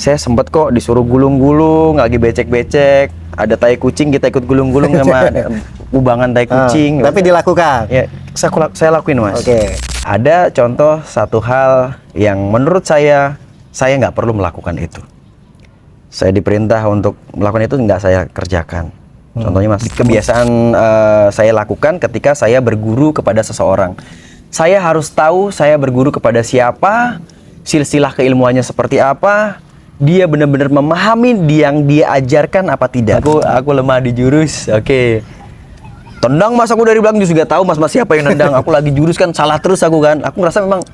Saya sempet kok disuruh gulung-gulung, lagi becek-becek, ada tai kucing kita ikut gulung-gulung sama ubangan tai kucing. Tapi dilakukan? Ya, saya lakuin Mas. Oke. Ada contoh satu hal yang menurut saya nggak perlu melakukan itu. Saya diperintah untuk melakukan itu, nggak saya kerjakan. Contohnya Mas, kebiasaan saya lakukan ketika saya berguru kepada seseorang. Saya harus tahu saya berguru kepada siapa, silsilah keilmuannya seperti apa, dia benar-benar memahami yang dia ajarkan apa tidak. Aku lemah di jurus, oke. Tendang Mas, aku dari belakang juga tahu Mas siapa yang nendang. Aku lagi jurus kan, salah terus aku kan. Aku ngerasa memang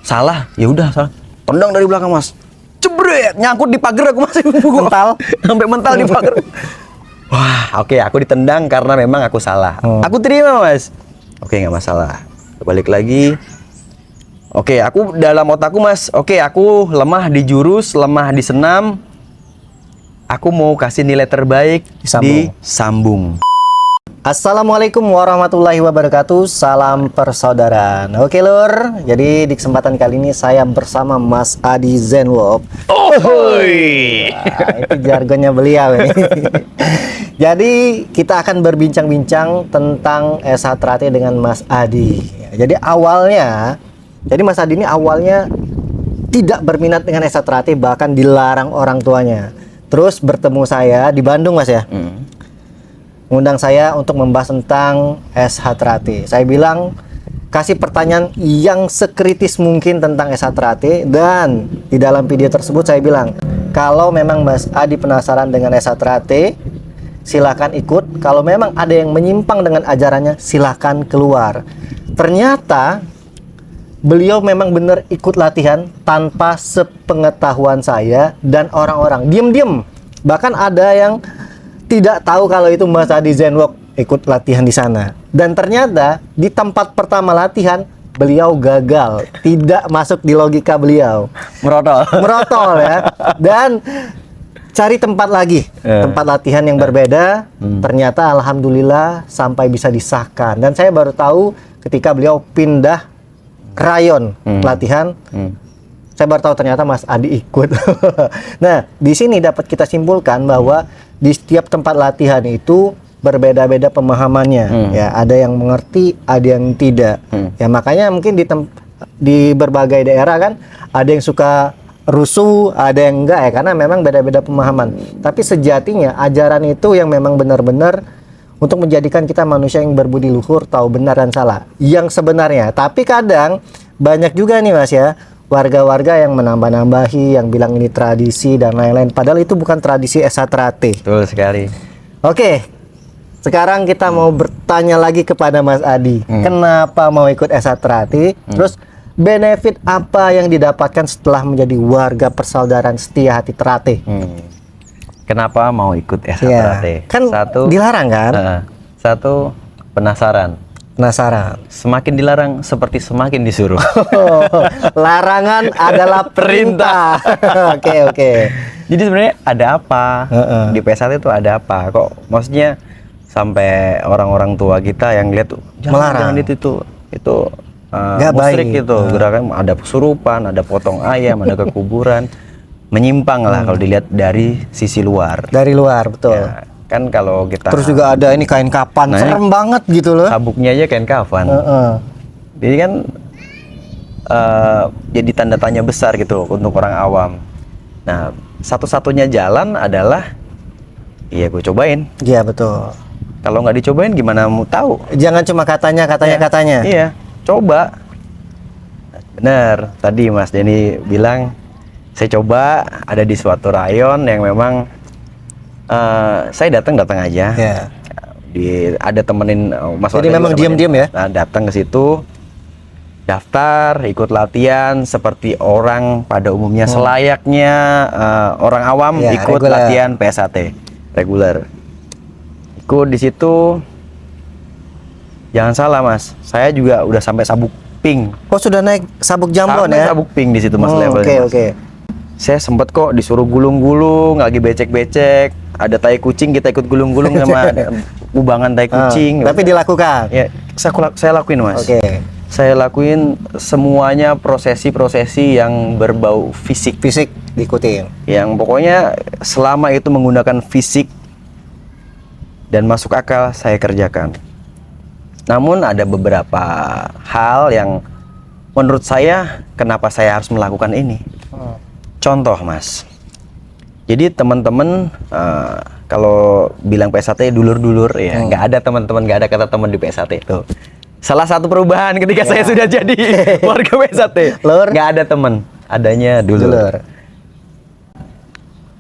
salah, ya udah salah. Tendang dari belakang Mas, jebret, nyangkut di pagar aku masih mental, sampai mental di pagar. Wah, oke, aku ditendang karena memang aku salah. Aku terima Mas. Oke, nggak masalah. Balik lagi. Oke, aku dalam otakku Mas. Oke, aku lemah di jurus, lemah di senam. Aku mau kasih nilai terbaik di sambung. Assalamualaikum warahmatullahi wabarakatuh. Salam persaudaraan. Oke Lur, jadi di kesempatan kali ini saya bersama Mas Adi Zenwolf. Nah, itu jargonnya beliau ini. Jadi kita akan berbincang-bincang tentang S1 dengan Mas Adi. Jadi Mas Adi ini awalnya tidak berminat dengan S1, bahkan dilarang orang tuanya. Terus bertemu saya di Bandung Mas ya. Mengundang saya untuk membahas tentang S1. Saya bilang kasih pertanyaan yang sekritis mungkin tentang S1, dan di dalam video tersebut saya bilang kalau memang Mas Adi penasaran dengan S1, silakan ikut. Kalau memang ada yang menyimpang dengan ajarannya, silakan keluar. Ternyata beliau memang benar ikut latihan tanpa sepengetahuan saya dan orang-orang. Diam-diam, bahkan ada yang tidak tahu kalau itu Mas Adi Zenwolf ikut latihan di sana. Dan ternyata di tempat pertama latihan beliau gagal, tidak masuk di logika beliau. Merotol ya. Dan cari tempat lagi, tempat latihan yang berbeda. Ternyata alhamdulillah sampai bisa disahkan. Dan saya baru tahu ketika beliau pindah rayon latihan. Saya baru tahu ternyata Mas Adi ikut. Nah, di sini dapat kita simpulkan bahwa di setiap tempat latihan itu berbeda-beda pemahamannya. Ya, ada yang mengerti, ada yang tidak. Ya, makanya mungkin di berbagai daerah kan ada yang suka rusuh, ada yang enggak ya, karena memang beda-beda pemahaman. Tapi sejatinya ajaran itu yang memang benar-benar untuk menjadikan kita manusia yang berbudi luhur, tahu benar dan salah. Yang sebenarnya. Tapi kadang banyak juga nih Mas ya, warga-warga yang menambah-nambahi, yang bilang ini tradisi dan lain-lain. Padahal itu bukan tradisi S1. Betul sekali. Oke, sekarang kita mau bertanya lagi kepada Mas Adi. Kenapa mau ikut S1? Terus benefit apa yang didapatkan setelah menjadi warga persaudaraan setia hati Terate? Kenapa mau ikut S1? Ya, kan dilarang kan? Satu, penasaran. Semakin dilarang seperti semakin disuruh. Larangan adalah perintah. Oke. Jadi sebenarnya ada apa di PS1 itu, ada apa? Kok maksudnya sampai orang-orang tua kita yang lihat tuh jangan itu musyrik itu, gerakan ada kesurupan, ada potong ayam, ada kekuburan, menyimpang lah kalau dilihat dari sisi luar. Dari luar, betul. Ya, kan kalau kita terus juga ada ini kain kafan, serem banget gitu loh. Sabuknya aja kain kafan. Jadi kan jadi tanda tanya besar gitu untuk orang awam. Nah, satu-satunya jalan adalah iya gue cobain. Iya betul. Kalau nggak dicobain gimana mau tahu? Jangan cuma katanya. Iya, coba. Bener. Tadi Mas Denny bilang saya coba ada di suatu rayon yang memang saya datang aja. Yeah. Ada temenin Mas. Jadi memang diam-diam ya. Nah, datang ke situ, daftar, ikut latihan seperti orang pada umumnya, selayaknya orang awam ikut regular. Latihan PSAT reguler. Ikut di situ. Jangan salah Mas, saya juga udah sampai sabuk pink. Oh, sudah naik sabuk jambon ya? Sabuk pink di situ Mas, levelnya. Oke. Saya sempet kok disuruh gulung-gulung, lagi becek-becek, ada tai kucing kita ikut gulung-gulung sama ubangan tai kucing. Tapi dilakukan? Ya, saya lakuin Mas. Oke. Saya lakuin semuanya prosesi-prosesi yang berbau fisik. diikutin. Yang pokoknya selama itu menggunakan fisik dan masuk akal, saya kerjakan. Namun ada beberapa hal yang menurut saya kenapa saya harus melakukan ini. Contoh mas, jadi teman-teman kalau bilang PSAT dulur-dulur ya, nggak ada teman-teman, nggak ada kata teman di PSAT itu. Salah satu perubahan ketika saya sudah jadi warga PSAT, nggak ada teman, adanya dulur.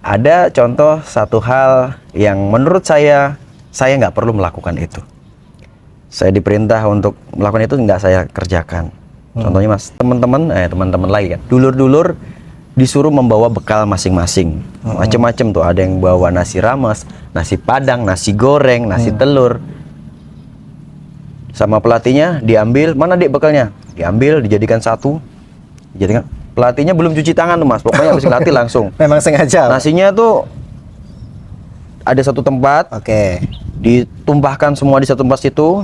Ada contoh satu hal yang menurut saya nggak perlu melakukan itu. Saya diperintah untuk melakukan itu, nggak saya kerjakan. Contohnya mas, teman-teman lagi kan, dulur-dulur disuruh membawa bekal masing-masing, macem-macem tuh. Ada yang bawa nasi rames, nasi padang, nasi goreng, nasi telur. Sama pelatihnya diambil, mana dek bekalnya? Diambil, dijadikan satu, dijadikan. Pelatihnya belum cuci tangan tuh mas, pokoknya habis ngelatih langsung. Memang sengaja. Nasinya tuh ada satu tempat, ditumpahkan semua di satu tempat situ.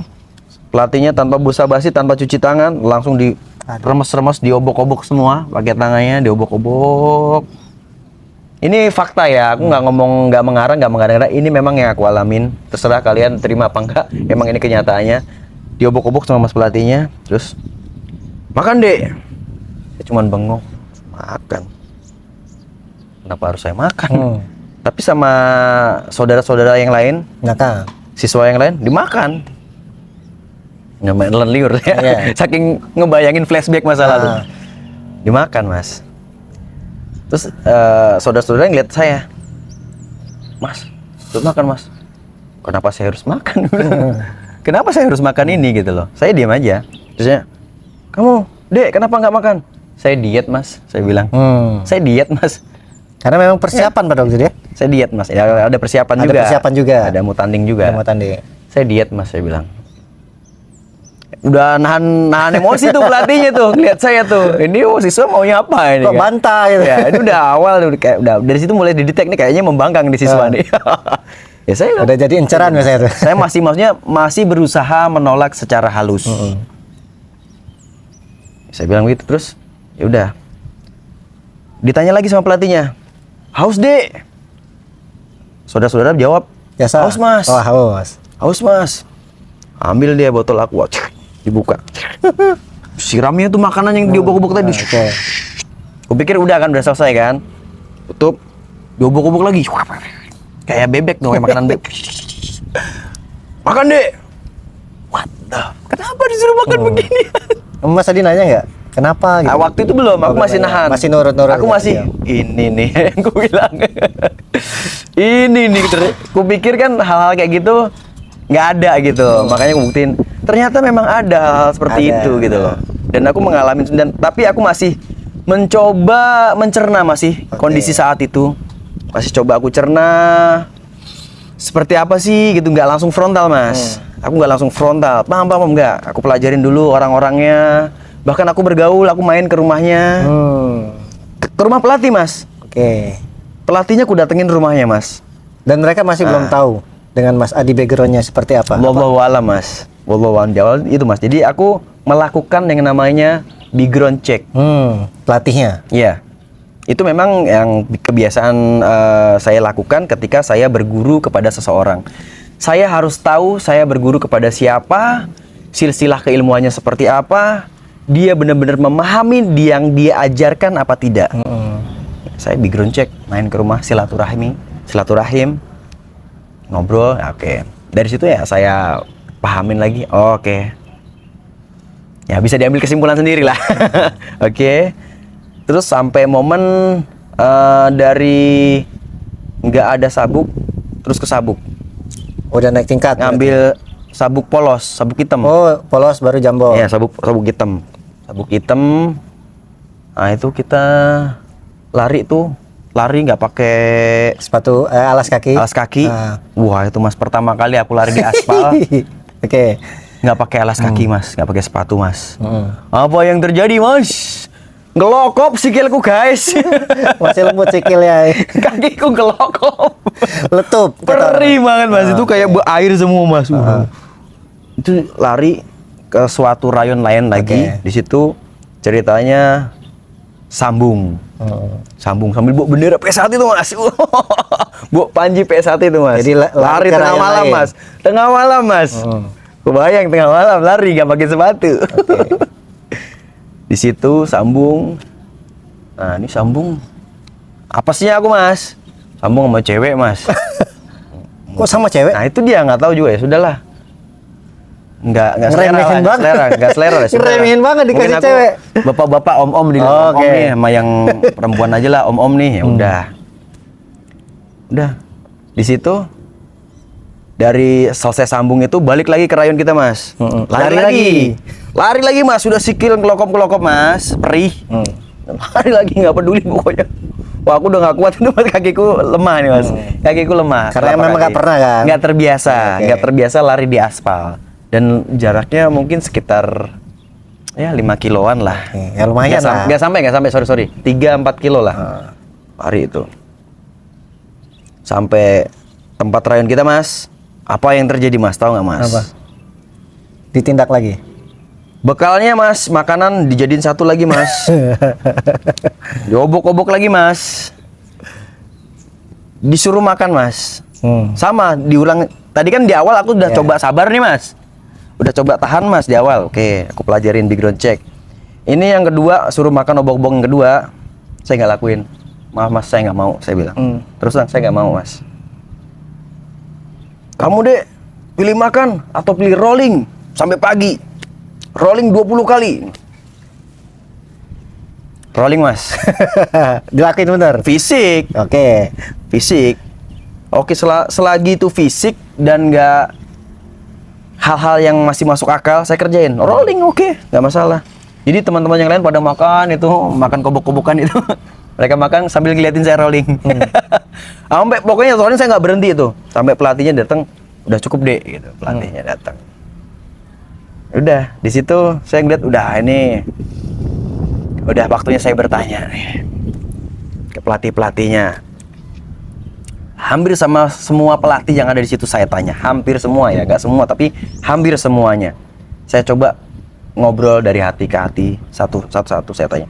Pelatihnya tanpa basa-basi, tanpa cuci tangan, langsung diremes-remes, diobok-obok semua, pakai tangannya diobok-obok. Ini fakta ya, aku nggak ngomong, nggak mengarang, nggak mengada-ngada. Ini memang yang aku alamin. Terserah kalian terima apa enggak. Emang ini kenyataannya. Diobok-obok sama mas pelatihnya, terus makan dek. Saya cuman bengong, makan. Kenapa harus saya makan? Tapi sama saudara-saudara yang lain, siswa yang lain dimakan. Nggak liur ya. Saking ngebayangin flashback masa lalu. Dimakan mas. Terus saudara-saudara yang lihat saya, mas, tuh makan mas. Kenapa saya harus makan? Kenapa saya harus makan ini gitu loh? Saya diam aja. Terusnya, kamu, dek, kenapa nggak makan? Saya diet mas, saya bilang. Saya diet mas. Karena memang persiapan pada waktu itu ya. Saya diet mas. Ya, ada persiapan juga. Ada persiapan juga. Ada mau tanding juga. Ada mau tanding. Saya diet mas, saya bilang. Udah nahan emosi tuh pelatihnya tuh, lihat saya tuh. Ini siswa maunya apa ini? Kok kan? Bantah gitu. Ya, ini udah awal kayak udah dari situ mulai didetek nih kayaknya membangkang di siswa nih. Ya saya udah jadi inceran biasanya tuh. Saya masih berusaha menolak secara halus. Saya bilang gitu terus, ya udah. Ditanya lagi sama pelatihnya, haus dek. Saudara-saudara jawab, biasa. Haus mas. Oh haus. Haus mas. Ambil dia botol aqua, dibuka. Siramnya tuh makanan yang diobok-obok tadi. Kupikir udah selesai kan. Tutup, diobok-obok lagi. Kayak bebek dong, kayak makanan bebek. Makan dek. What the? Kenapa disuruh makan begini? Mas Adi nanya nggak? Kenapa? Gitu? Waktu itu belum, aku masih nahan. Masih nurut-nurut. Aku masih, ini nih yang ku bilang. Ini nih, kupikir kan hal-hal kayak gitu nggak ada gitu. Makanya aku buktiin, ternyata memang ada hal-hal seperti itu gitu loh. Dan aku mengalami, tapi aku masih mencoba mencerna kondisi saat itu. Masih coba aku cerna seperti apa sih gitu, nggak langsung frontal mas. Aku nggak langsung frontal, paham nggak. Aku pelajarin dulu orang-orangnya. Bahkan aku bergaul, aku main ke rumahnya, ke rumah pelatih mas. Pelatihnya aku datengin rumahnya mas. Dan mereka masih belum tahu dengan Mas Adi backgroundnya seperti apa. Wallahu a'lam mas. Wallahu a'lam jawab itu mas. Jadi aku melakukan yang namanya background check. Pelatihnya? Iya. Itu memang yang kebiasaan saya lakukan ketika saya berguru kepada seseorang. Saya harus tahu saya berguru kepada siapa, silsilah keilmuannya seperti apa, dia benar-benar memahami yang dia ajarkan apa tidak. Saya background check, main ke rumah, silaturahim, ngobrol, oke. Dari situ ya saya pahamin lagi, oke. Ya bisa diambil kesimpulan sendiri lah. Oke. Terus sampai momen dari nggak ada sabuk, terus ke sabuk. Udah naik tingkat. Ngambil sabuk polos, sabuk hitam. Oh, polos baru jambol. Iya, sabuk hitam. Sabuk hitam. Nah, itu kita lari nggak pakai sepatu, alas kaki. Wah, itu mas pertama kali aku lari di aspal. Oke. Nggak pakai alas kaki mas, nggak pakai sepatu mas. Apa yang terjadi mas? Ngelokop sikilku guys. Masih lembut sikilnya. Kakiku ngelokop. Letup. Perih banget mas, itu kayak air semua mas. Itu lari ke suatu rayon lain lagi. Di situ ceritanya sambung. Sambung sambil bawa bendera PS1 itu mas. Bawa panji PS1 itu mas. Jadi lari ke tengah rayon malam lain. mas. Tengah malam mas. Kebayang tengah malam lari gak pakai sepatu. Di situ sambung. Nah ini sambung. Apesnya aku mas. Sambung sama cewek mas. Kok sama cewek? Nah itu dia nggak tahu juga ya sudahlah. Nggak selera Ngeremehin lah, banget. nggak selera lah. Ngeremehin banget dikasih Mungkin aku cewek. Bapak-bapak om-om di Oh, om oke. nih sama yang perempuan aja lah om-om nih ya udah di situ dari selesai sambung itu balik lagi ke rayon kita mas. Lari lagi mas, sudah sikil kelokop mas, perih. Lari lagi nggak peduli pokoknya. Wah aku udah nggak kuat itu mas, kakiku lemah nih mas, kakiku lemah. Karena Telapak memang nggak kaki. pernah kan? Nggak terbiasa, Oke. nggak terbiasa lari di aspal dan jaraknya mungkin sekitar ya 5 kiloan lah. Ya lumayan lah. Nggak sampai sorry 3-4 kilo lah hari itu. Sampai tempat rayon kita mas, apa yang terjadi mas? Tahu nggak mas? Apa? Ditindak lagi. Bekalnya mas, makanan dijadiin satu lagi mas. Diobok-obok lagi mas. Disuruh makan mas. Sama, diulang. Tadi kan di awal aku udah coba sabar nih mas. Udah coba tahan mas di awal. Oke, aku pelajarin background check. Ini yang kedua, suruh makan obok-obok yang kedua. Saya nggak lakuin. Maaf mas, saya nggak mau, saya bilang. Terus terang, saya nggak mau mas. Kamu dek, pilih makan atau pilih rolling sampai pagi. Rolling 20 kali. Rolling mas. Dilakuin bener. Fisik. Oke. Fisik. Oke, selagi itu fisik dan nggak hal-hal yang masih masuk akal, saya kerjain. Rolling oke, nggak masalah. Jadi teman-teman yang lain pada makan itu, makan kobok-kobokan itu. Mereka makan sambil ngeliatin saya rolling. Sampai pokoknya rolling saya nggak berhenti itu. Sampai pelatihnya datang, udah cukup deh gitu. Pelatihnya datang. Udah, di situ saya ngeliat udah ini udah waktunya saya bertanya nih ke pelatih-pelatihnya. Hampir sama semua pelatih yang ada di situ saya tanya, hampir semua ya, nggak semua tapi hampir semuanya. Saya coba ngobrol dari hati ke hati, satu-satu saya tanya.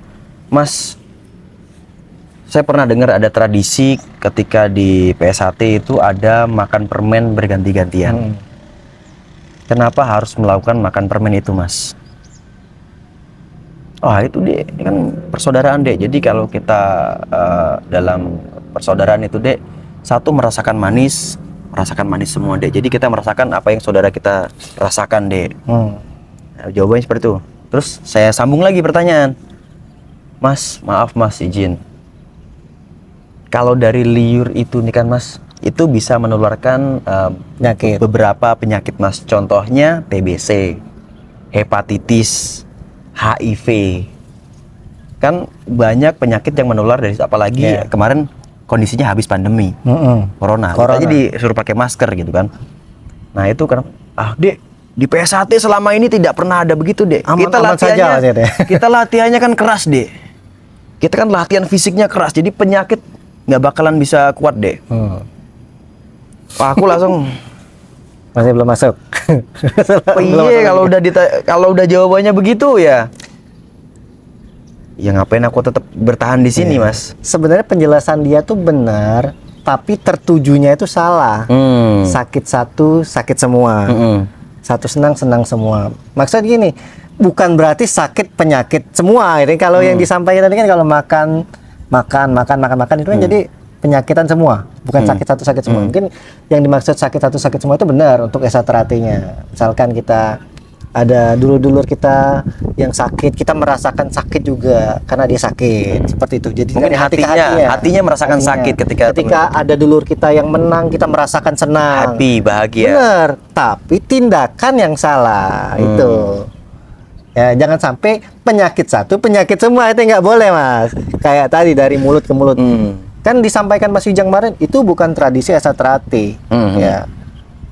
Mas, saya pernah dengar ada tradisi ketika di PS1 itu ada makan permen berganti-gantian. Kenapa harus melakukan makan permen itu, Mas? Oh, itu dek, ini kan persaudaraan dek. Jadi kalau kita dalam persaudaraan itu dek, satu merasakan manis semua dek. Jadi kita merasakan apa yang saudara kita rasakan dek. Nah, jawabannya seperti itu. Terus saya sambung lagi pertanyaan, Mas, maaf Mas, izin. Kalau dari liur itu nih kan Mas, itu bisa menularkan Penyakit. beberapa penyakit Mas. Contohnya TBC, hepatitis, HIV. Kan banyak penyakit yang menular dari apalagi kemarin kondisinya habis pandemi. Corona. Kita aja disuruh pakai masker gitu kan. Nah, itu kan Dek, di PS1 selama ini tidak pernah ada begitu, Dek. Kita latihannya kita latihannya kan keras, Dek. Kita kan latihan fisiknya keras. Jadi penyakit nggak bakalan bisa kuat, Dek. Aku langsung masih belum masuk. iya, kalau udah jawabannya begitu ya. Ya ngapain aku tetap bertahan di sini, Mas? Sebenarnya penjelasan dia tuh benar, tapi tertujunya itu salah. Sakit satu, sakit semua. Satu senang semua. Maksud gini, bukan berarti sakit penyakit semua. Ini kalau yang disampaikan tadi kan kalau makan itu kan jadi penyakitan semua, bukan sakit satu sakit semua. Mungkin yang dimaksud sakit satu sakit semua itu benar untuk esateratinya. Misalkan kita ada dulur-dulur kita yang sakit, kita merasakan sakit juga karena dia sakit, seperti itu. Jadi mungkin hatinya merasakan sakit ketika ada dulur kita yang menang, kita merasakan senang, happy, bahagia. Benar, tapi tindakan yang salah itu. Ya, jangan sampai penyakit satu, penyakit semua, itu nggak boleh, Mas. Kayak tadi dari mulut ke mulut. Kan disampaikan Mas Wijang kemarin, itu bukan tradisi esaterati. Ya.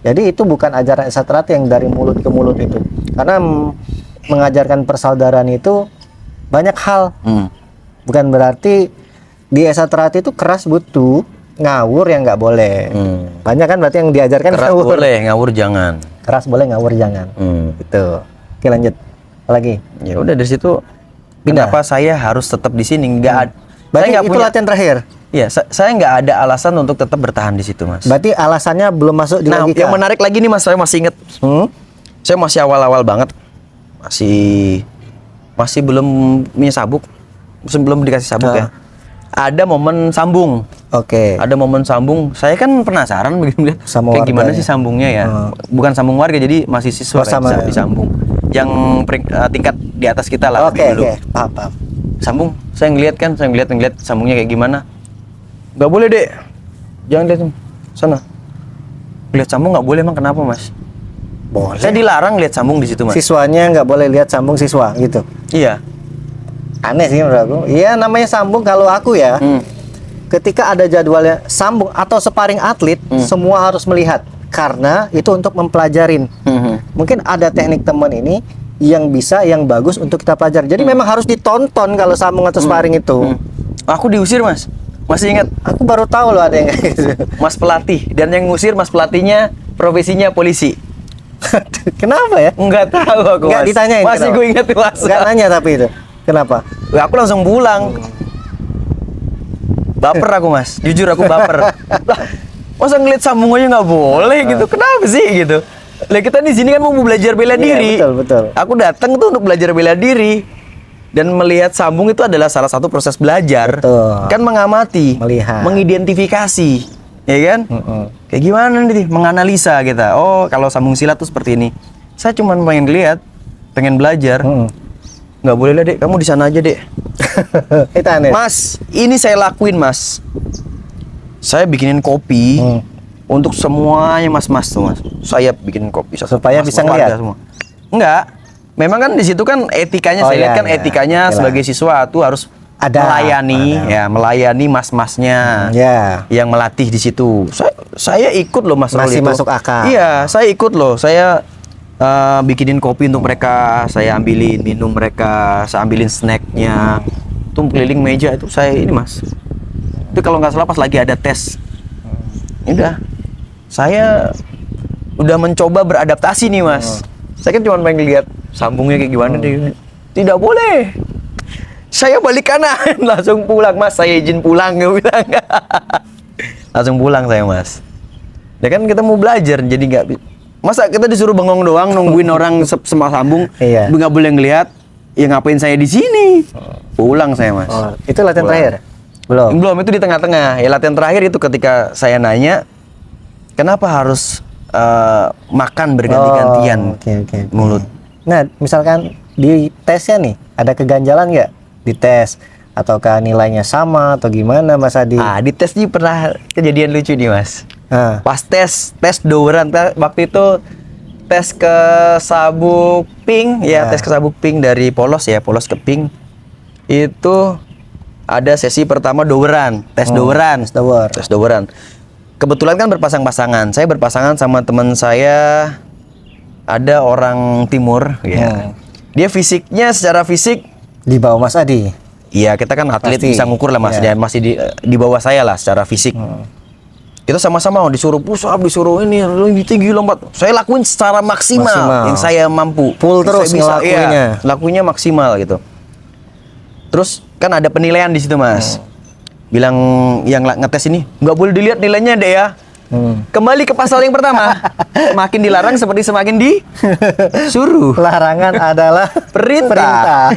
Jadi itu bukan ajaran esaterati yang dari mulut ke mulut itu. Karena mengajarkan persaudaraan itu banyak hal. Bukan berarti di esaterati itu keras butuh, ngawur yang nggak boleh. Banyak kan berarti yang diajarkan keras ngawur. Boleh, ngawur jangan. Keras boleh, ngawur jangan. Gitu. Oke, lanjut. Lagi. Ya udah dari situ kenapa saya harus tetap di sini? Berarti nggak itu latihan terakhir. Iya, saya nggak ada alasan untuk tetap bertahan di situ, Mas. Berarti alasannya belum masuk di Nah, logika. yang menarik lagi nih, Mas, saya masih inget. Saya masih awal-awal banget. Masih belum punya sabuk. Belum dikasih sabuk ya. Ada momen sambung. Oke. Ada momen sambung. Saya kan penasaran begini Sama kayak gimana warganya. sih sambungnya ya. Bukan sambung warga, jadi masih siswa sama. yang disambung. Yang tingkat di atas kita lah. Oke, dulu. paham. Sambung, saya ngeliat sambungnya kayak gimana. Nggak boleh, Dek. Jangan lihat sana. Lihat sambung nggak boleh, emang kenapa, Mas? Boleh. Saya dilarang lihat sambung di situ, Mas. Siswanya nggak boleh lihat sambung siswa gitu. Iya. Aneh sih menurut aku. Iya, namanya sambung kalau aku ya. Ketika ada jadwalnya sambung atau sparring atlet, semua harus melihat karena itu untuk mempelajarin. Mungkin ada teknik teman ini yang bisa, yang bagus untuk kita pelajari. Jadi memang harus ditonton kalau sambung atau sparring itu. Aku diusir, Mas. Masih ingat? Aku baru tahu loh ada yang kayak gitu. Mas pelatih, dan yang ngusir Mas pelatihnya profesinya polisi. Kenapa ya? Enggak tahu aku, Nggak Mas. ditanyain Masih kenapa? gue ingat tuh, Mas. Nggak nanya tapi itu. Kenapa? Aku langsung pulang. Baper aku, Mas. Jujur aku baper. Lah, masa ngeliat sambung aja nggak boleh gitu? Kenapa sih gitu? Lah kita di sini kan mau belajar bela Iya, diri. betul. Aku datang tuh untuk belajar bela diri. Dan melihat sambung itu adalah salah satu proses belajar. Betul. Kan mengamati, Melihat. mengidentifikasi, ya kan? Kayak gimana nih, menganalisa kita. Oh, kalau sambung silat tuh seperti ini. Saya cuma pengen lihat, pengen belajar. Nggak boleh lah, Dek. Kamu di sana aja, Dek. Itu aneh. Mas, ini saya lakuin, Mas. Saya bikinin kopi untuk semuanya mas-mas tuh, Mas. Saya bikinin kopi Supaya mas, bisa warga ngeliat? semua. Enggak. Memang kan di situ kan etikanya, Oh, saya lihat iya, kan iya. etikanya Oke lah. sebagai siswa tuh harus Ada. melayani mas-masnya. Ya. Yang melatih di situ. Saya ikut loh, Mas. Masih Rol itu. masuk akal. Iya, saya ikut loh. Saya bikinin kopi untuk mereka, saya ambilin minum mereka, saya ambilin snacknya. Tuh keliling meja itu saya ini, Mas. Itu kalau nggak salah pas lagi ada tes. Udah. Saya udah mencoba beradaptasi nih, Mas. Saya kan cuma pengen lihat sambungnya kayak gimana deh. Tidak boleh. Saya balik kanan, langsung pulang, Mas. Saya izin pulang, gue bilang. Langsung pulang saya, Mas. Ya kan kita mau belajar, jadi nggak. Masa kita disuruh bengong doang nungguin orang semua sambung, Iya. nggak boleh ngelihat. Ya ngapain saya di sini? Pulang saya, Mas. Oh, itu latihan Pulang. terakhir? Belum. Belum, itu di tengah-tengah. Ya latihan terakhir itu ketika saya nanya, kenapa harus makan berganti-gantian Oke. mulut? Nah, misalkan di tesnya nih, ada keganjalan nggak di tes? Ataukah nilainya sama atau gimana, Mas Adi? Di tes ini pernah kejadian lucu nih, Mas. Nah, Pas tes doweran, waktu itu tes ke sabuk pink, ya tes ke sabuk pink dari polos ke pink. Itu ada sesi pertama doweran, tes doweran. Tes doweran. Kebetulan kan berpasang-pasangan. Saya berpasangan sama teman saya, ada orang timur, ya. Dia secara fisik, di bawah Mas Adi. iya kita kan atlet Pasti. bisa ngukur lah, Mas. Iya. Dia masih di bawah saya lah secara fisik. Kita sama-sama disuruh push up, disuruh ini lebih tinggi lompat. Saya lakuin secara maksimal yang saya mampu. Full Yang terus saya bisa, ngelakuinnya. iya, lakuinnya maksimal gitu. Terus kan ada penilaian di situ, Mas. Bilang yang ngetes ini nggak boleh dilihat nilainya, deh ya. Kembali ke pasal yang pertama. Semakin dilarang seperti semakin disuruh. Larangan adalah Perintah.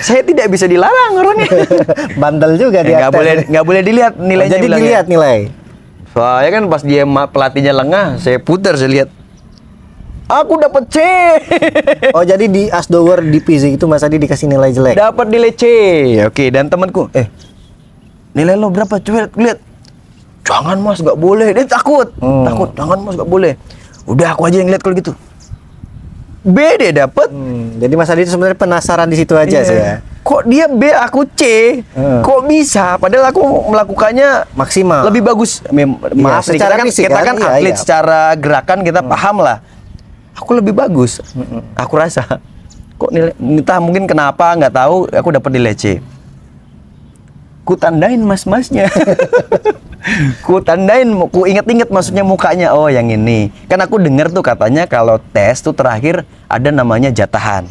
Saya tidak bisa dilarang orangnya. Bandel juga dia. Nggak boleh dilihat nilainya. Jadi bilangnya. dilihat nilai. Soalnya kan pas dia pelatihnya lengah, saya putar, saya lihat. Aku dapat C. Oh, jadi di Asdower di fisik itu Mas Adi dikasih nilai jelek. Dapat nilai C. Oke, dan temanku, nilai lo berapa? Coba lihat. Jangan, Mas, nggak boleh. Dia takut. Takut. Jangan, Mas, nggak boleh. Udah aku aja yang lihat kalau gitu. B dia dapat. Jadi Mas Adi itu sebenarnya penasaran di situ aja sih ya. Kok dia B, aku C? Kok bisa? Padahal aku melakukannya Maksimal. lebih bagus. Maaf, nih, secara kita kan, fisik kita kan? kan Iya, atlet iya. secara gerakan kita paham lah. Aku lebih bagus. Aku rasa. Kok nilai? Entah mungkin kenapa nggak tahu. Aku dapat nilai C. Ku tandain mas-masnya. Ku tandain, ku inget-inget maksudnya mukanya. Oh, yang ini. Kan aku dengar tuh katanya kalau tes tuh terakhir ada namanya jatahan.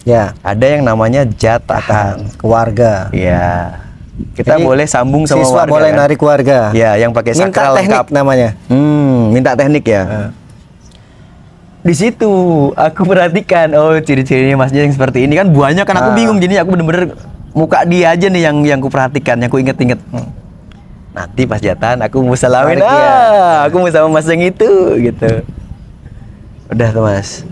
Ya. Ada yang namanya jatahan. Keluarga. Iya. Kita Jadi, boleh sambung sama siswa warga. boleh kan? narik warga. Ya, yang pakai Minta sakral teknik lengkap. namanya. Minta teknik ya. Di situ aku perhatikan, oh ciri-cirinya masnya yang seperti ini kan banyak kan, aku bingung gini, aku bener-bener muka dia aja nih yang aku perhatikan, yang aku inget-inget. Nanti pas jatan aku mau salamin, Tarik dia. aku mau sama mas yang itu gitu. Udah tuh mas.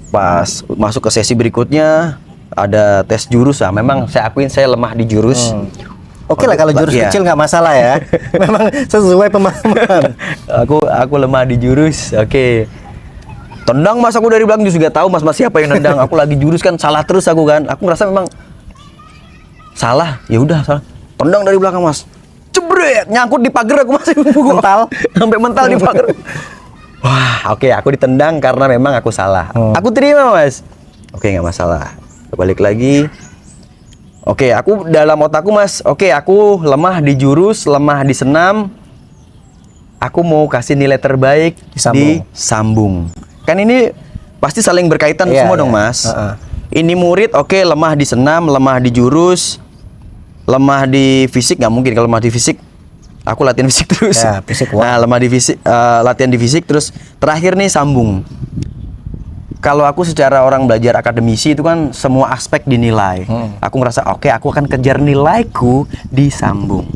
Pas masuk ke sesi berikutnya ada tes jurus lah. Memang saya akuin saya lemah di jurus. Oke lah kalau jurus Iya. kecil nggak masalah ya. Memang sesuai pemahaman. aku lemah di jurus. Oke. Tendang mas, aku dari belakang juga tahu mas siapa yang nendang. Aku lagi jurus kan, salah terus aku kan. Aku ngerasa memang salah. Ya udah salah. Tendang dari belakang mas. Jebret, nyangkut di pagar aku masih Mental. sampai mental di pagar. Wah, oke, aku ditendang karena memang aku salah. Aku terima mas. Oke, nggak masalah. Balik lagi. Oke, aku dalam otakku mas. Oke, aku lemah di jurus, lemah di senam. Aku mau kasih nilai terbaik di sambung. Kan ini pasti saling berkaitan semua dong mas. Ini murid, oke, lemah di senam, lemah di jurus, lemah di fisik, nggak mungkin kalau lemah di fisik. Aku latihan fisik terus. Ya, fisik, wah. Nah, lemah di fisik, latihan di fisik terus. Terakhir nih sambung. Kalau aku secara orang belajar akademisi itu kan semua aspek dinilai. Aku ngerasa oke, aku akan kejar nilaiku di sambung.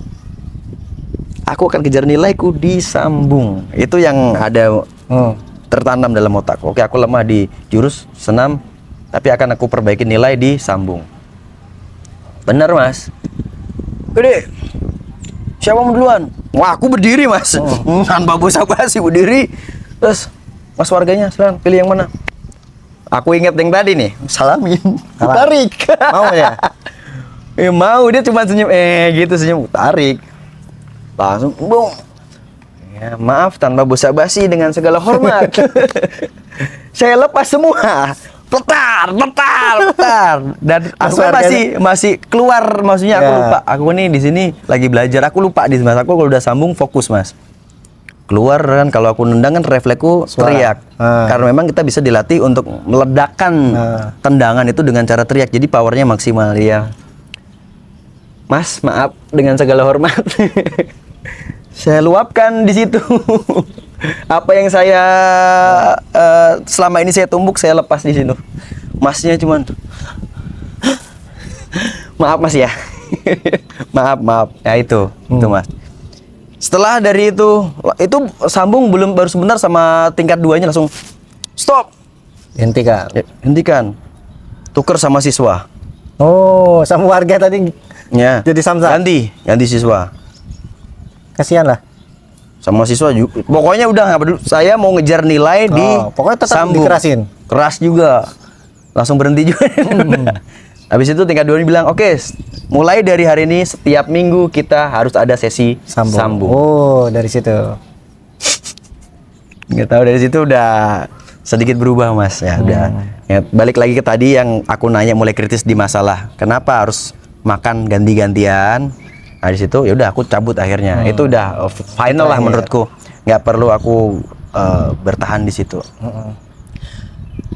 Aku akan kejar nilaiku di sambung. Itu yang ada tertanam dalam otak. Oke, aku lemah di jurus, senam, tapi akan aku perbaiki nilai di sambung. Bener mas. Gede. Siapa mau duluan? Wah, aku berdiri mas. Tanpa basa-basi berdiri. Terus mas warganya sekarang pilih yang mana? Aku inget yang tadi nih, salamin. Tarik. Mau ya? Mau, dia cuma senyum gitu senyum, tarik. Langsung boom. Ya, maaf tanpa basa-basi dengan segala hormat. Saya lepas semua. Petar. Dan aku kan masih keluar, maksudnya aku lupa. Aku nih di sini lagi belajar, aku lupa di mas. Aku kalau udah sambung fokus mas. Keluar kan, kalau aku nendang kan refleksku teriak. Karena memang kita bisa dilatih untuk meledakkan tendangan itu dengan cara teriak. Jadi powernya maksimal ya. Mas, maaf dengan segala hormat. Saya luapkan di situ. Apa yang saya selama ini saya tumbuk, saya lepas di situ. Masnya cuman maaf mas ya. maaf. Ya itu mas. Setelah dari itu sambung belum, baru sebentar sama tingkat 2-nya langsung stop. Hentikan. Tuker sama siswa. Oh, sama warga tadi Ya. jadi samsa. Ganti siswa. Kasihan lah. Sama siswa juga. Pokoknya udah nggak peduli. Saya mau ngejar nilai di pokoknya tetap sambung. dikerasin. Keras juga. Langsung berhenti juga. Habis itu tingkat 2 bilang, oke, mulai dari hari ini setiap minggu kita harus ada sesi sambung. Oh, dari situ. Nggak tahu, dari situ udah sedikit berubah mas. Ya udah. Ya, balik lagi ke tadi yang aku nanya mulai kritis di masalah. Kenapa harus makan ganti-gantian? Nah di situ ya udah aku cabut akhirnya. Itu udah final lah menurutku. Nggak perlu aku bertahan di situ.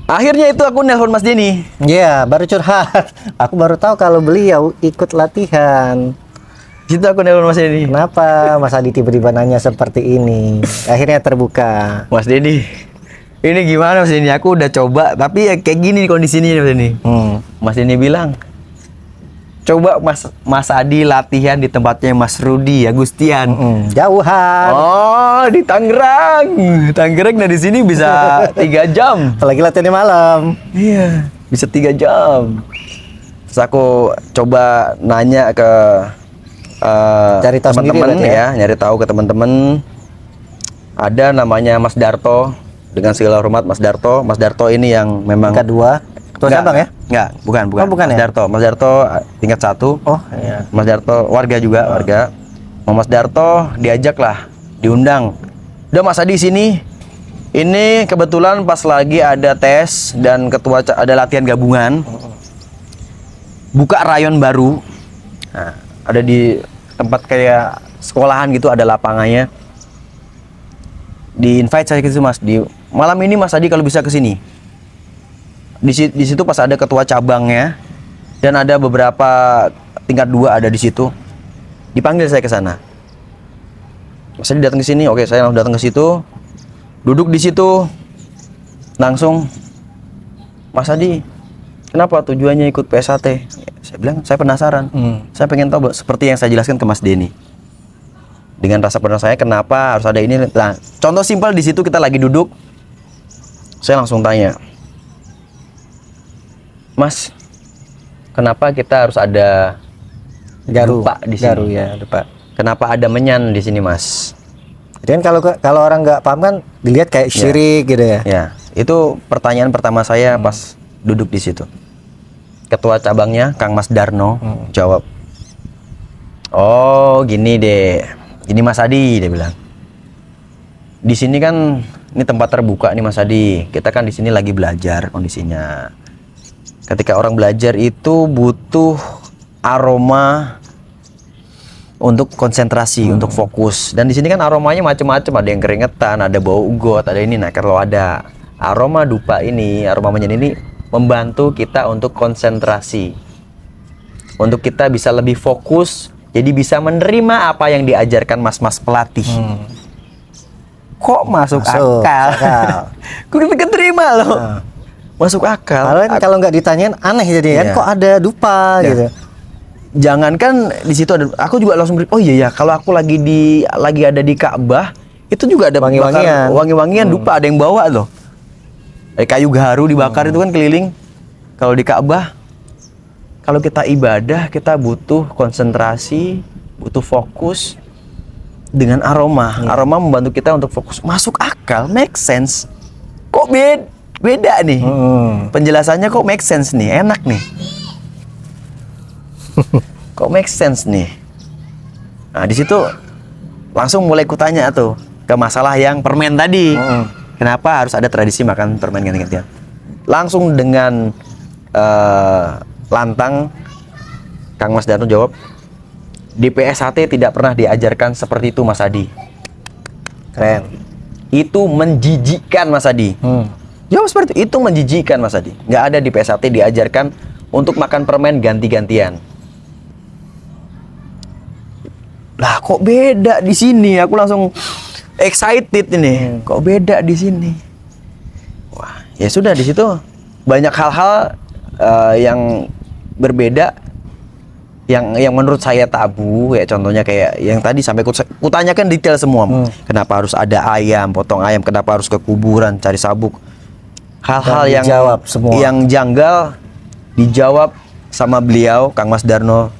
Akhirnya itu aku nelpon Mas Denny. Iya, baru curhat. Aku baru tahu kalau beliau ikut latihan. Situ aku nelpon Mas Denny. Kenapa Mas Adi tiba-tiba nanya seperti ini? Akhirnya terbuka. Mas Denny, ini gimana Mas Denny? Aku udah coba, tapi ya kayak gini kondisinya Mas Denny. Mas Denny bilang, coba Mas Adi latihan di tempatnya Mas Rudi Agustian. Jauhan. Oh, di Tangerang. Tangerang dari sini bisa 3 jam. Apalagi latihannya malam. Iya, bisa 3 jam. Terus aku coba nanya ke Cari tahu sendiri teman-teman berarti ya, nyari tahu ke teman-teman. Ada namanya Mas Darto. Dengan segala hormat Mas Darto. Mas Darto ini yang memang Kedua, ketua cabang ya? Enggak, bukan. Oh, bukan Mas ya? Darto. Mas Darto tingkat 1. Oh, iya. Mas Darto warga juga, warga. Mas Darto diajaklah, diundang. Udah Mas Adi sini. Ini kebetulan pas lagi ada tes dan ada latihan gabungan. Buka rayon baru. Nah, ada di tempat kayak sekolahan gitu, ada lapangannya. Di invite saya ke situ Mas. Di malam ini Mas Adi kalau bisa ke sini. Di situ pas ada ketua cabangnya dan ada beberapa tingkat 2 ada di situ. Dipanggil saya ke sana. Mas Adi datang ke sini, oke saya langsung datang ke situ, duduk di situ, langsung, Mas Adi, kenapa tujuannya ikut PSAT? Saya bilang, saya penasaran, saya pengen tahu seperti yang saya jelaskan ke Mas Denny. Dengan rasa penasaran saya, kenapa harus ada ini? Nah, contoh simpel di situ kita lagi duduk, saya langsung tanya, Mas, kenapa kita harus ada dupa di sini? Garu ya, dupa. Kenapa ada menyan di sini, Mas? Jadi kan kalau orang nggak paham kan dilihat kayak syirik gitu ya. Ya, itu pertanyaan pertama saya pas duduk di situ. Ketua cabangnya, Kang Mas Darno, jawab, oh gini deh, ini Mas Adi, dia bilang. Di sini kan ini tempat terbuka nih Mas Adi. Kita kan di sini lagi belajar kondisinya. Ketika orang belajar itu butuh aroma untuk konsentrasi, untuk fokus. Dan di sini kan aromanya macam-macam, ada yang keringetan, ada bau ugot, ada ini. Nah, kalau ada aroma dupa ini, aroma menyan ini membantu kita untuk konsentrasi. Untuk kita bisa lebih fokus, jadi bisa menerima apa yang diajarkan mas-mas pelatih. Kok masuk akal? Kok kita keterima loh. Masuk akal. Kalau nggak ditanyain aneh jadi kan, kok ada dupa gitu. Jangankan di situ ada, aku juga langsung oh iya ya, kalau aku lagi ada di Ka'bah, itu juga ada wangi-wangian dupa, ada yang bawa loh. Kayu gaharu dibakar itu kan keliling. Kalau di Ka'bah, kalau kita ibadah, kita butuh konsentrasi, butuh fokus dengan aroma. Aroma membantu kita untuk fokus. Masuk akal, make sense. Kok beda nih? Penjelasannya kok make sense nih, enak nih. Kok make sense nih? Nah, di situ langsung mulai kutanya tuh ke masalah yang permen tadi. Kenapa harus ada tradisi makan permen ganti-gantian? Langsung dengan lantang Kang Mas Darno jawab, di PSAT tidak pernah diajarkan seperti itu Mas Adi. Keren. Itu menjijikkan Mas Adi. Jawab seperti itu menjijikkan Mas Adi. Nggak ada di PSAT diajarkan untuk makan permen ganti-gantian. Lah kok beda di sini? Aku langsung excited ini. Kok beda di sini? Wah, ya sudah di situ banyak hal-hal yang berbeda yang menurut saya tabu, ya contohnya kayak yang tadi sampai kutanyakan detail semua. Kenapa harus ada ayam, potong ayam, kenapa harus ke kuburan cari sabuk. Hal-hal yang janggal dijawab sama beliau Kang Mas Darno.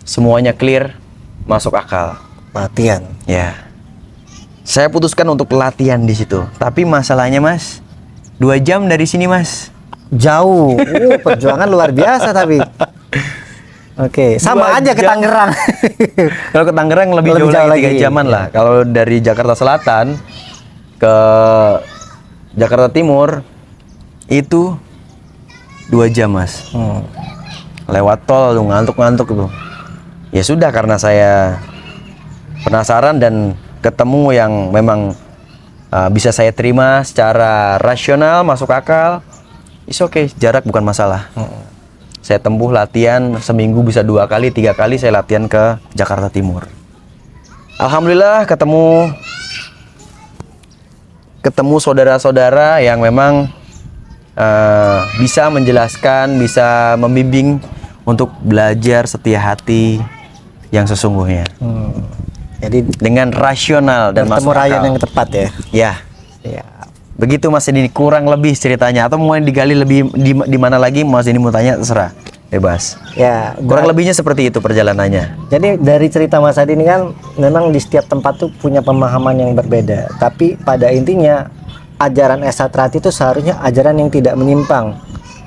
Semuanya clear, masuk akal. Latihan. Ya. Saya putuskan untuk latihan di situ. Tapi masalahnya Mas, 2 jam dari sini Mas. Jauh. Perjuangan luar biasa tapi. Oke, sama aja ke Tangerang. Kalau ke Tangerang lebih jauh lagi 3 jaman lah. Kalau dari Jakarta Selatan ke Jakarta Timur itu 2 jam Mas. Lewat tol tuh ngantuk-ngantuk tuh. Ya sudah, karena saya penasaran dan ketemu yang memang bisa saya terima secara rasional, masuk akal, it's okay, jarak bukan masalah. Saya tempuh latihan seminggu bisa 2 kali, 3 kali saya latihan ke Jakarta Timur. Alhamdulillah ketemu saudara-saudara yang memang bisa menjelaskan, bisa membimbing untuk belajar setia hati yang sesungguhnya. Jadi dengan rasional dan masuk akal. rayon yang tepat ya. Ya. Begitu Mas ini kurang lebih ceritanya, atau mau digali lebih di mana lagi Mas ini mau tanya, terserah, bebas. Ya, kurang lebihnya seperti itu perjalanannya. Jadi dari cerita Mas Adi ini kan memang di setiap tempat tuh punya pemahaman yang berbeda, tapi pada intinya ajaran Esatrati itu seharusnya ajaran yang tidak menyimpang.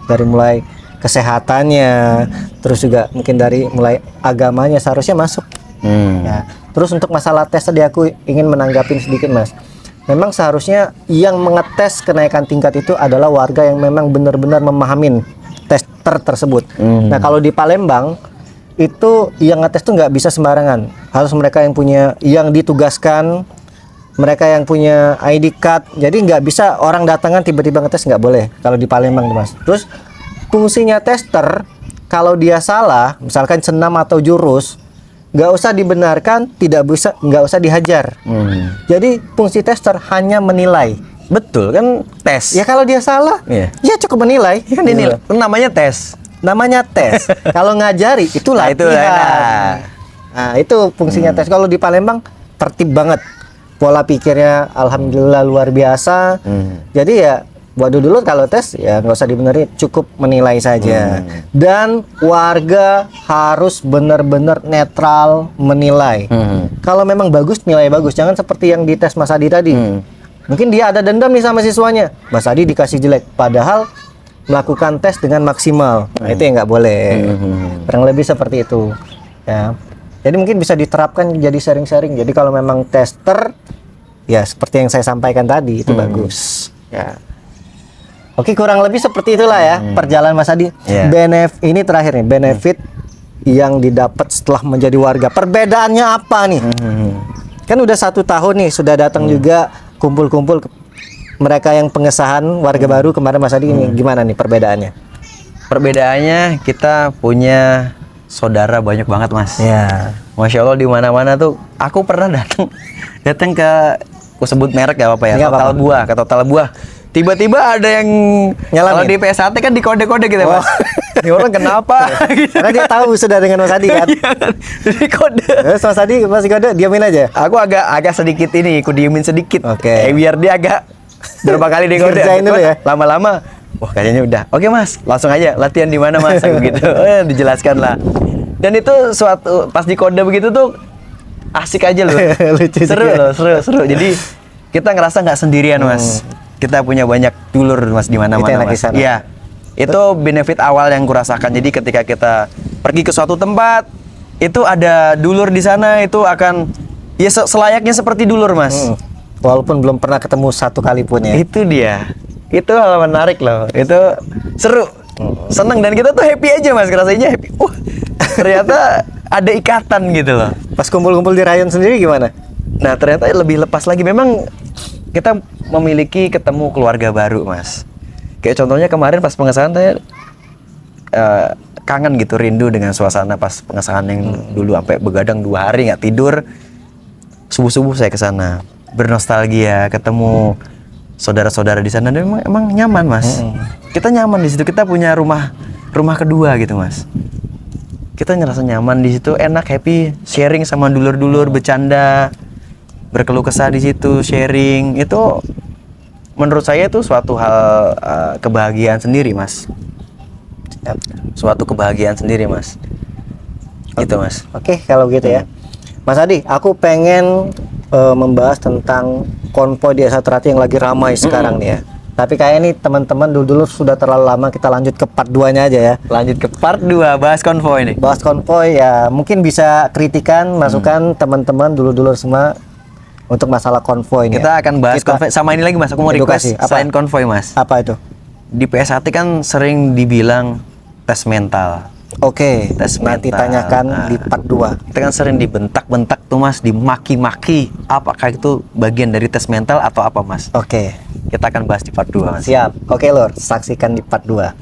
Dari mulai kesehatannya, terus juga mungkin dari mulai agamanya seharusnya masuk. Ya. Terus untuk masalah tes tadi aku ingin menanggapin sedikit Mas. Memang seharusnya yang mengetes kenaikan tingkat itu adalah warga yang memang benar-benar memahamin tester tersebut. Nah kalau di Palembang itu yang ngetes tuh nggak bisa sembarangan. Harus mereka yang ditugaskan, mereka yang punya ID card. Jadi nggak bisa orang datangan tiba-tiba ngetes, nggak boleh kalau di Palembang Mas. Terus fungsinya tester kalau dia salah, misalkan senam atau jurus, nggak usah dibenarkan, nggak usah dihajar. Jadi fungsi tester hanya menilai. Betul kan, tes. Ya kalau dia salah, Iya. ya cukup menilai. Kan ini namanya tes. Namanya tes. Kalau ngajari itu Nah, latihan. itu enak. Nah, itu fungsinya tes. Kalau di Palembang tertib banget. Pola pikirnya alhamdulillah luar biasa. Jadi ya buat dulu kalau tes ya nggak usah dibenerin, cukup menilai saja. Dan warga harus benar-benar netral menilai. Kalau memang bagus, nilai bagus. Jangan seperti yang di tes Mas Adi tadi. Mungkin dia ada dendam nih sama siswanya, Mas Adi dikasih jelek, padahal melakukan tes dengan maksimal. Nah, itu yang nggak boleh. Kurang lebih seperti itu. Ya. Jadi mungkin bisa diterapkan jadi sharing-sharing. Jadi kalau memang tester, ya seperti yang saya sampaikan tadi itu bagus. Ya. Oke, kurang lebih seperti itulah ya perjalanan Mas Adi. Yeah. Ini terakhir nih, benefit yang didapat setelah menjadi warga. Perbedaannya apa nih? Kan udah 1 tahun nih sudah datang juga kumpul-kumpul mereka yang pengesahan warga baru kemarin Mas Adi ini gimana nih perbedaannya? Perbedaannya kita punya saudara banyak banget, Mas. Ya. Masya Allah, di mana-mana tuh aku pernah datang ke, aku sebut merek gak apa-apa ya, Nggak Total apa-apa. Buah, ke Total Buah. Tiba-tiba ada yang Nyalamin. kalau di PSAT kan di kode-kode gitu, Mas. Ini orang kenapa? Gitu. Karena dia tahu sudah dengan Mas Adi kan. Iya kan? Di kode. Terus Mas Adi masih kode diamin aja. Aku agak sedikit ini, aku diemin sedikit. Oke. Biar dia agak berapa kali di kode. Kerjain dulu ya. Lama-lama, wah kayaknya udah. Oke Mas, langsung aja latihan di mana Mas? Aku gitu. Dijelaskan lah. Dan itu suatu pas di kode begitu tuh asik aja loh. Lucu Seru juga. loh, seru. Jadi kita ngerasa nggak sendirian Mas. Kita punya banyak dulur Mas di Itu mana-mana enak di Mas. sana. Iya. Itu benefit awal yang kurasakan. Jadi ketika kita pergi ke suatu tempat, itu ada dulur di sana, itu akan ya selayaknya seperti dulur Mas. Walaupun belum pernah ketemu 1 kali pun ya. Itu dia. Itu hal menarik loh. Itu seru. Seneng dan kita tuh happy aja Mas, rasanya happy. Ternyata ada ikatan gitu loh. Pas kumpul-kumpul di rayon sendiri gimana? Nah, ternyata lebih lepas lagi. Memang kita memiliki ketemu keluarga baru, Mas. Kayak contohnya kemarin pas pengesahan saya kangen gitu, rindu dengan suasana pas pengesahan yang dulu sampai begadang 2 hari nggak tidur. Subuh-subuh saya ke sana, bernostalgia, ketemu saudara-saudara di sana, dan emang nyaman, Mas. Kita nyaman di situ. Kita punya rumah kedua gitu, Mas. Kita ngerasa nyaman di situ, enak, happy, sharing sama dulur-dulur, bercanda, berkeluh kesah di situ, sharing. Itu menurut saya itu suatu hal kebahagiaan sendiri, Mas. Suatu kebahagiaan sendiri, Mas. Gitu, Mas. Oke, kalau gitu ya. Mas Adi, aku pengen membahas tentang konvoy di Esa Trati yang lagi ramai sekarang nih ya. Tapi kayak ini teman-teman dulu sudah terlalu lama, kita lanjut ke part 2-nya aja ya. Lanjut ke part 2, bahas konvoy nih. Bahas konvoy ya, mungkin bisa kritikan, masukan teman-teman dulu-dulu semua untuk masalah konvoy nih. Kita akan bahas konvoy. Sama ini lagi, Mas, aku mau Edukasi. request Apa? selain konvoy, Mas. Apa itu? Di PSAT kan sering dibilang tes mental. Oke, Tes nanti mental. tanyakan Nah, di part 2. Kita kan sering dibentak-bentak tuh, Mas, dimaki-maki. Apakah itu bagian dari tes mental atau apa, Mas? Oke, Kita akan bahas di part 2, Mas. siap. Oke, Lur, saksikan di part 2.